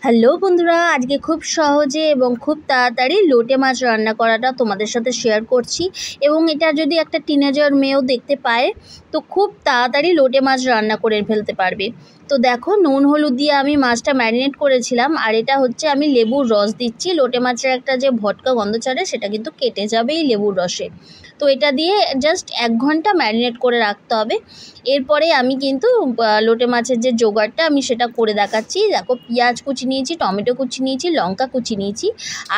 Hello বন্ধুরা, আজকে খুব সহজে এবং খুব তাড়াতাড়ি লোটে মাছ রান্না করাটা তোমাদের সাথে শেয়ার করছি। এবং এটা যদি একটা টিনেজার মেয়েও দেখতে পায় তো খুব তাড়াতাড়ি লোটে মাছ রান্না করে ফেলতে পারবে। তো দেখো, নুন হলুদ দিয়ে আমি মাছটা ম্যারিনেট করেছিলাম, আর এটা হচ্ছে আমি লেবুর রস দিচ্ছি। লোটে মাছের একটা যে ভটকা গন্ধ ছাড়ে সেটা কিন্তু কেটে যাবে এই লেবুর রসে। তো এটা দিয়ে জাস্ট 1 ঘন্টা ম্যারিনেট করে রাখতে হবে। এরপরে আমি কিন্তু লোটে মাছের যে জোগাড়টা আমি সেটা করে দেখাচ্ছি। দেখো, পেঁয়াজ কুচি নিয়েছি, টমেটো কুচি নিয়েছি, লঙ্কা কুচি নিয়েছি,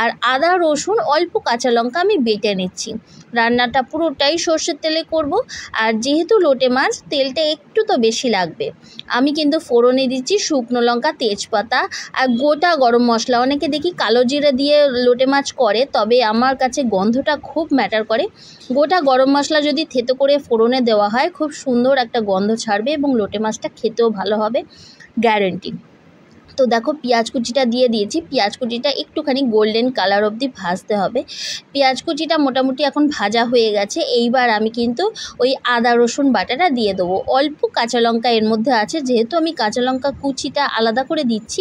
আর আদা রসুন অল্প কাঁচা লঙ্কা আমি বেটে নিচ্ছি। রান্নাটা পুরোটাই সর্ষের তেলে করব, আর যেহেতু লোটে মাছ তেলটা একটু তো বেশি লাগবে। আমি কিন্তু ফোড়নে দিচ্ছি শুকনো লঙ্কা, তেজপাতা আর গোটা গরম মশলা। অনেকে দেখি কালো জিরে দিয়ে লোটে মাছ করে, তবে আমার কাছে গন্ধটা খুব ম্যাটার করে। গোটা গরম মশলা যদি থেতো করে ফোড়নে দেওয়া হয় খুব সুন্দর একটা গন্ধ ছাড়বে এবং লোটে মাছটা খেতেও ভালো হবে, গ্যারেন্টি। তো দেখো, পেঁয়াজ কুচিটা দিয়ে দিয়েছি। পেঁয়াজ কুচিটা একটুখানি গোল্ডেন কালার অবধি ভাজতে হবে। পেঁয়াজ কুচিটা মোটামুটি এখন ভাজা হয়ে গেছে। এইবার আমি কিন্তু ওই আদা রসুন বাটাটা দিয়ে দেবো। অল্প কাঁচা লঙ্কা এর মধ্যে আছে, যেহেতু আমি কাঁচা লঙ্কা কুচিটা আলাদা করে দিচ্ছি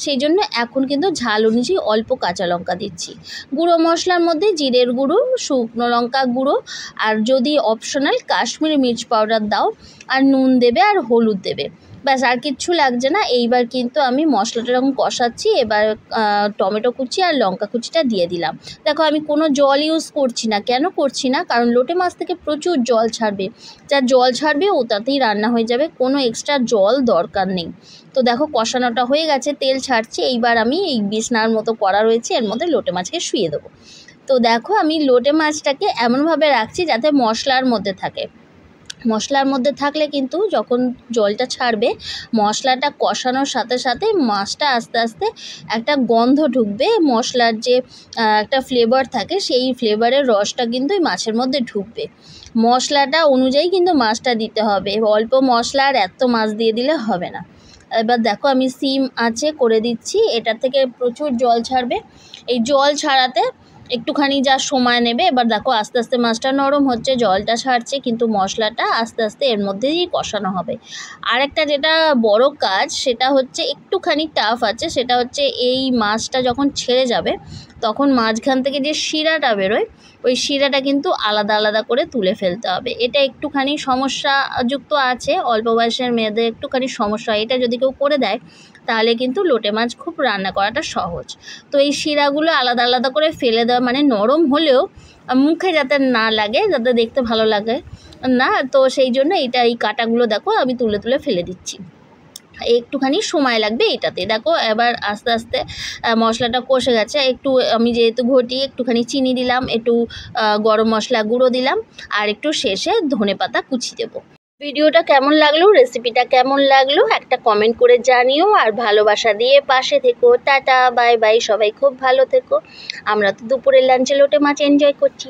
সেই জন্য এখন কিন্তু ঝাল অনুযায়ী অল্প কাঁচা লঙ্কা দিচ্ছি। গুঁড়ো মশলার মধ্যে জিরের গুঁড়ো, শুকনো লঙ্কা গুঁড়ো, আর যদি অপশনাল কাশ্মীরি মির্চ পাউডার দাও, আর নুন দেবে আর হলুদ দেবে, ব্যাস, আর কিচ্ছু লাগছে না। এইবার কিন্তু আমি মশলাটা যখন কষাচ্ছি, এবার টমেটো কুচি আর লঙ্কা কুচিটা দিয়ে দিলাম। দেখো, আমি কোনো জল ইউজ করছি না। কেন করছি না? কারণ লোটে মাছ থেকে প্রচুর জল ছাড়বে, যা জল ছাড়বে ওটাতেই রান্না হয়ে যাবে, কোনো এক্সট্রা জল দরকার নেই। তো দেখো, কষানোটা হয়ে গেছে, তেল ছাড়ছে। এইবার আমি এই বিছনার মতো করা রয়েছে এর মধ্যে লোটে মাছকে শুইয়ে দেবো। তো দেখো, আমি লোটে মাছটাকে এমনভাবে রাখছি যাতে মশলার মধ্যে থাকে। মশলার মধ্যে থাকলে কিন্তু যখন জলটা ছাড়বে, মশলাটা কষানোর সাথে সাথে মাছটা আস্তে আস্তে একটা গন্ধ ঢুকবে। মশলার যে একটা ফ্লেভার থাকে, সেই ফ্লেভারের রসটা কিন্তু এই মাছের মধ্যে ঢুকবে। মশলাটা অনুযায়ী কিন্তু মাছটা দিতে হবে। অল্প মশলা আর এত মাছ দিয়ে দিলে হবে না। এবার দেখো, আমি সিম আঁচে করে দিচ্ছি, এটা থেকে প্রচুর জল ছাড়বে। এই জল ছাড়াতে একটুখানি যা সময় নেবে। এবার দেখো, আস্তে আস্তে মাছটা নরম হচ্ছে, জলটা ছাড়ছে, কিন্তু মশলাটা আস্তে আস্তে এর মধ্যেই কষানো হবে। আরেকটা যেটা বড় কাজ, সেটা হচ্ছে একটুখানি টাফ আছে, সেটা হচ্ছে এই মাছটা যখন ছেড়ে যাবে তখন মাঝখান থেকে যে শিরাটা বেরোয়, ওই শিরাটা কিন্তু আলাদা আলাদা করে তুলে ফেলতে হবে। এটা একটুখানি সমস্যাযুক্ত আছে, অল্প বয়সের মেয়েদের একটুখানি সমস্যা। এটা যদি কেউ করে দেয় তাহলে কিন্তু লোটে মাছ খুব রান্না করাটা সহজ। তো এই শিরাগুলো আলাদা আলাদা করে ফেলে দেওয়া, মানে নরম হলেও মুখে যাতে না লাগে, যাতে দেখতে ভালো লাগে না, তো সেই জন্য এই কাঁটাগুলো দেখো আমি তুলে তুলে ফেলে দিচ্ছি। একটুখানি সময় লাগবে এটাতে। দেখো, এবার আস্তে আস্তে মশলাটা কষে গেছে। একটু আমি যেহেতু ঘটি, একটুখানি চিনি দিলাম, একটু গরম মশলা গুঁড়ো দিলাম, আর একটু শেষে ধনেপাতা কুচি দেবো। ভিডিওটা কেমন লাগলো, রেসিপিটা কেমন লাগলো একটা কমেন্ট করে জানিও, আর ভালোবাসা দিয়ে পাশে থেকো। টাটা, বাই বাই, সবাই খুব ভালো থেকো। আমরা তো দুপুরের লাঞ্চে লোটে মাছ এনজয় করছি।